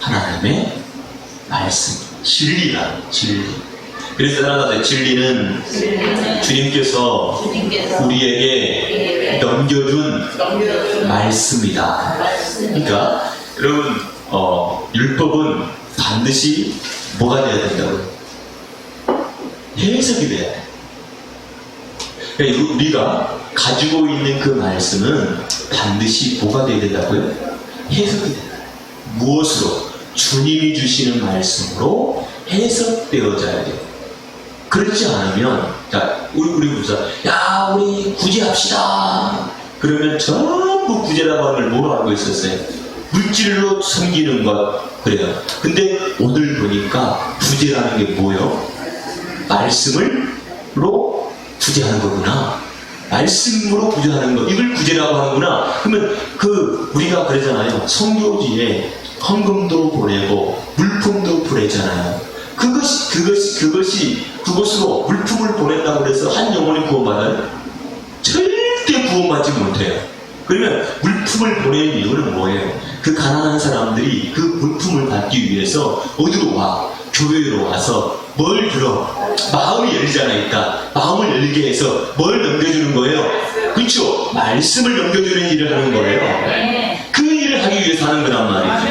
하나님의 말씀, 진리라. 진리. 그래서 따라가서 진리는 주님께서 우리에게 넘겨준 말씀이다. 그러니까 여러분 율법은 반드시 뭐가 돼야 된다고요? 해석이 돼야 돼. 그러니까 우리가 가지고 있는 그 말씀은 반드시 뭐가 돼야 된다고요? 해석이 돼야 돼. 무엇으로? 주님이 주시는 말씀으로 해석되어져야 돼요. 그렇지 않으면, 자, 우리 보자. 야, 우리 구제합시다. 그러면 전부 구제라고 하는 걸 뭐로 알고 있었어요? 물질로 섬기는 것. 그래요. 근데 오늘 보니까 구제라는 게 뭐예요? 말씀으로 구제하는 거구나. 말씀으로 구제하는 거. 이걸 구제라고 하는구나. 그러면 우리가 그러잖아요. 성교지에 헌금도 보내고 물품도 보내잖아요. 그것으로 물품을 보낸다고 해서 한 영혼이 구원받아요? 절대 구원받지 못해요. 그러면 물품을 보내는 이유는 뭐예요? 그 가난한 사람들이 그 물품을 받기 위해서 어디로 와? 교회로 와서 뭘 들어? 마음이 열리잖아, 일단. 마음을 열리게 해서 뭘 넘겨주는 거예요? 그렇죠? 말씀을 넘겨주는 일을 하는 거예요. 그 일을 하기 위해서 하는 거란 말이죠.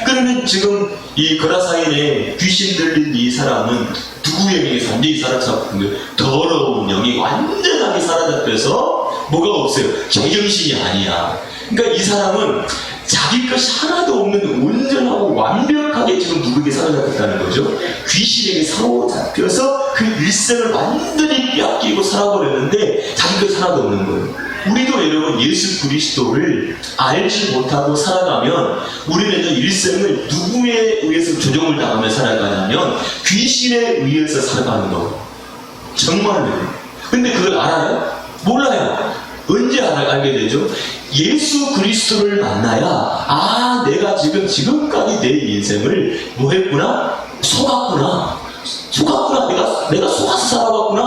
그러면 지금 이 거라사인에 귀신 들린 이 사람은 누구의 영이 완전히 사로잡힌 거예요? 더러운 영이 완전하게 사로잡혀서 뭐가 없어요? 제정신이 아니야. 그러니까 이 사람은 자기 것이 하나도 없는 온전하고 완벽하게 지금 누구에게 사로잡혔다는 거죠. 귀신에게 사로잡혀서 그 일생을 완전히 빼앗기고 살아버렸는데 자기 것이 하나도 없는 거예요. 우리도 여러분 예수 그리스도를 알지 못하고 살아가면 우리는 일생을 누구에 의해서 조종을 당하며 살아가냐면 귀신에 의해서 살아가는 거예요. 정말로. 근데 그걸 알아요? 몰라요. 언제 알게 되죠? 예수 그리스도를 만나야 내가 지금까지 내 인생을 뭐 했구나? 속았구나. 내가 속아서 살아갔구나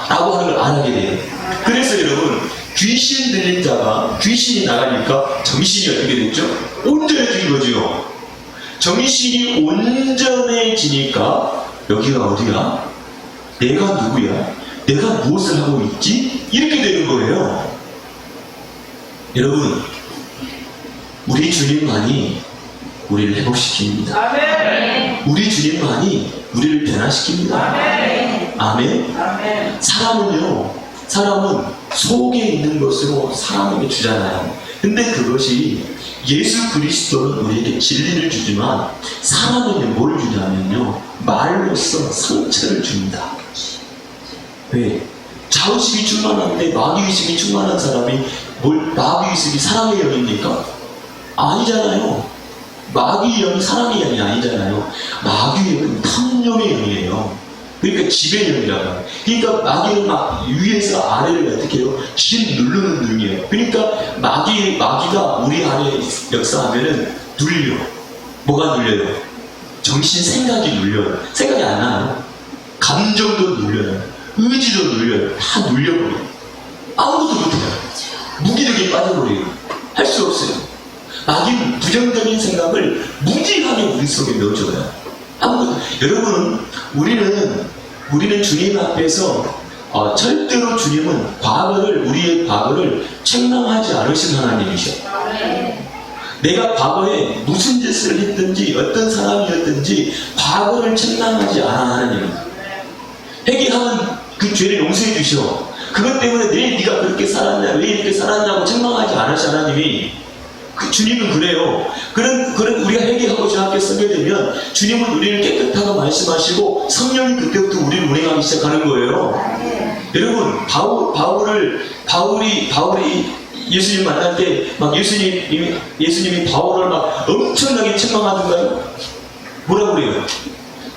라고 하는 걸 알게 돼요. 그래서 여러분 귀신 들린 자가 귀신이 나가니까 정신이 어떻게 됐죠? 온전해진 거죠. 정신이 온전해지니까 여기가 어디야? 내가 누구야? 내가 무엇을 하고 있지? 이렇게 되는 거예요. 여러분, 우리 주님만이 우리를 회복시킵니다. 아멘. 우리 주님만이 우리를 변화시킵니다. 아멘. 아멘. 사람은 속에 있는 것으로 사람에게 주잖아요. 근데 그것이 예수 그리스도는 우리에게 진리를 주지만 사람에게 뭘 주냐면요, 말로써 상처를 줍니다. 왜? 자의식이 충만한데 마귀의식이 충만한 사람이 마귀의식이 사랑의 영입니까? 아니잖아요. 마귀의 영이 사랑의 영이 아니잖아요. 마귀의 영은 탐욕의 영이에요. 그러니까 지배의 영이라고 해요. 그러니까 마귀는 막 위에서 아래를 어떻게 해요? 진 누르는 능이에요. 그러니까 마귀가 우리 안에 역사하면은 눌려. 뭐가 눌려요? 정신 생각이 눌려요. 생각이 안 나요. 감정도 눌려요. 의지도 눌려요. 다 눌려버려요. 아무것도 못해요. 무기력에 빠져버려요. 할 수 없어요. 마귀는 부정적인 생각을 무지하게 우리 속에 넣어줘요. 여러분, 우리는 주님 앞에서 절대로 주님은 우리의 과거를 책망하지 않으신 하나님이셔. 내가 과거에 무슨 짓을 했든지 어떤 사람이었든지 과거를 책망하지 않아 하나님은. 회개하면 그 죄를 용서해 주셔. 그것 때문에 네가 그렇게 살았냐, 왜 이렇게 살았냐고 책망하지 않으시 하나님이. 주님은 그래요. 그런 우리가 회개하고 주 앞에 서게 되면 주님은 우리를 깨끗하고 말씀하시고 성령이 그때부터 우리를 운행하기 시작하는 거예요. 여러분, 바울이 예수님 만날 때 막 예수님이 바울을 막 엄청나게 책망하던가요? 뭐라고 그래요?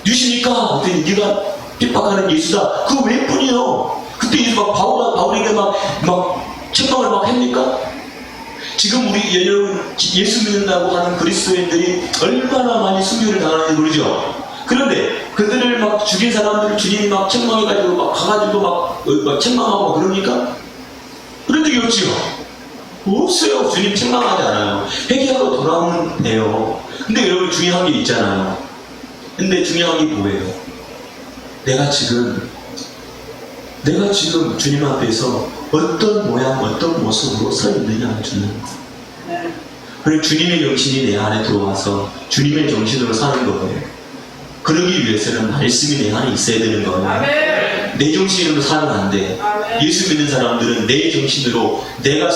누십니까? 그랬더니 네가 핍박하는 예수다. 그거 왜 뿐이요? 그때 예수 막 바울에게 막 책망을 막 합니까? 지금 우리 여러분 예수 믿는다고 하는 그리스도인들이 얼마나 많이 순교를 당하는지 모르죠? 그런데 그들을 막 죽인 사람들을 주님이 막 책망해가지고 막 가가지고 막 책망하고 그럽니까? 그런 적이 없지요? 없어요. 주님 책망하지 않아요. 회개하고 돌아오면 돼요. 근데 여러분 중요한 게 있잖아요. 근데 중요한 게 뭐예요? 내가 지금 주님 앞에서 어떤 모양, 어떤 모습으로 서 있느냐 주는. 그리고 주님의 정신이 내 안에 들어와서 주님의 정신으로 사는 거예요. 그러기 위해서는 말씀이 내 안에 있어야 되는 거예요. 내 정신으로 살면 안 돼. 예수 믿는 사람들은 내 정신으로 내가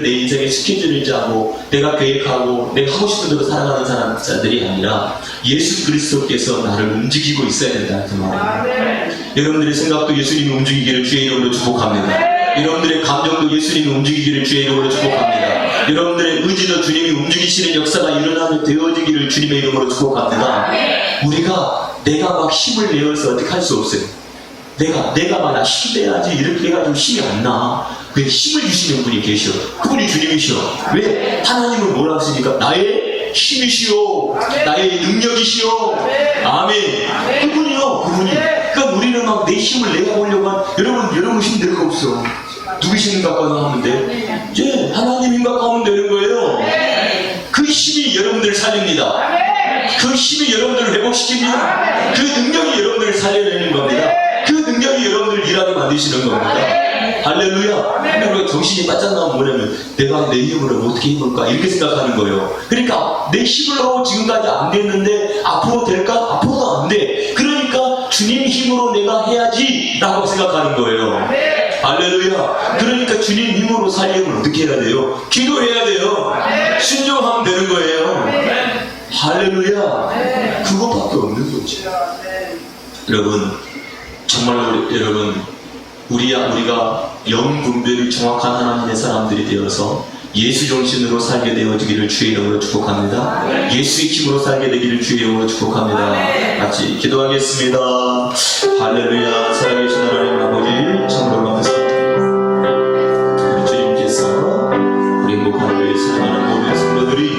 내 인생의 스케줄을 짜고 내가 계획하고 내가 하고 싶은 대로 살아가는 사람들이 아니라 예수 그리스도께서 나를 움직이고 있어야 된다 그 말이에요. 여러분들의 생각도 예수님이 움직이기를 주의 이름으로 축복합니다. 여러분들의 감정도 예수님이 움직이기를 주의 이름으로 축복합니다. 여러분들의 의지도 주님이 움직이시는 역사가 일어나게 되어지기를 주님의 이름으로 축복합니다. 내가 막 힘을 내어서 어떻게 할 수 없어요. 내가 막 나 힘내야지 이렇게 해가지고 힘이 안 나. 그 힘을 주시는 분이 계셔. 그분이 주님이셔. 왜? 하나님은 뭐라 하시니까 나의 힘이시오. 나의 능력이시오. 아멘. 그분이요. 그분이. 그러니까 우리는 막 내 힘을 내어보려고 여러분 힘 낼 거 없어. 누구 힘 갖고 하면 돼? 예, 하나님 힘 갖고 하면 되는 거예요. 그 힘이 여러분들을 살립니다. 그 힘이 여러분들을 회복시킵니다. 그 능력이 여러분들을 살려내는 겁니다. 그 능력이 여러분들을 일하게 만드시는 겁니다. 할렐루야. 근데 우리가 정신이 바짝 나면 뭐냐면 내가 내 힘으로 어떻게 해볼까 이렇게 생각하는 거예요. 그러니까 내 힘으로 지금까지 안 됐는데 앞으로 될까? 앞으로도 안 돼. 그러니까 주님 힘으로 내가 해야지 라고 생각하는 거예요. 할렐루야. 그러니까 주님 힘으로 살려면 어떻게 해야 돼요? 기도해야 돼요. 순종하면 되는 거예요. 할렐루야. 그것밖에 없는 거지. 여러분 정말로 여러분 우리가 영 분별이 정확한 하나님의 사람들이 되어서 예수 정신으로 살게 되어지기를 주의 이름으로 축복합니다. 예수의 힘으로 살게 되기를 주의 이름으로 축복합니다. 같이 기도하겠습니다. 할렐루야. 살아계신 하나님 아버지 참으로 감사합니다. 우리 주님께서 우리 행복한 교회 사랑하는 모든 성도들이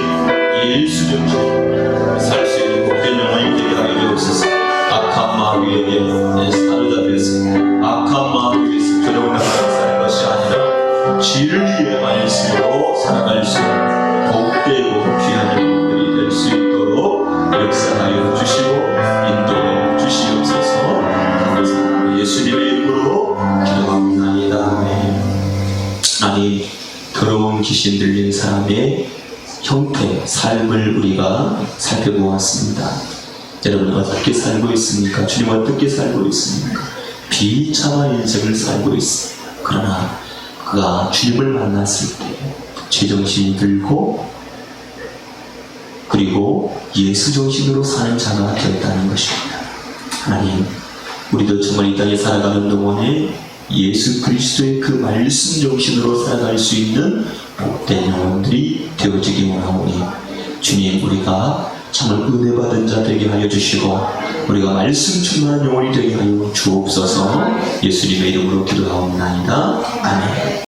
예수 정신 살 수 있는 복된 영혼이 되게 하여 주옵소서. 악한 마귀 위에 사로잡혀서 악한 마귀 위에서 두려움을 사는 것이 아니라 진리의 말씀으로 살아갈 수 있는 복되고 귀한 영혼들이 될 수 있도록 역사하여 주시고 인도해 주시옵소서. 감사합니다. 예수님의 이름으로 기도합니다. 아니 더러운 귀신 들린 사람의 형태, 삶을 우리가 살펴보았습니다. 여러분 어떻게 살고 있습니까? 주님 어떻게 살고 있습니까? 비참한 인생을 살고 있습니다. 그러나 그가 주님을 만났을 때 죄정신이 들고 그리고 예수 정신으로 사는 자가 되었다는 것입니다. 하나님, 우리도 정말 이 땅에 살아가는 동안에 예수 그리스도의 그 말씀 정신으로 살아갈 수 있는 복된 영혼들이 되어지기 원하오니 주님, 우리가 정말 은혜받은 자 되게 하여 주시고 우리가 말씀 충만한 영혼이 되게 하여 주옵소서. 예수님의 이름으로 기도하옵나이다. 아멘.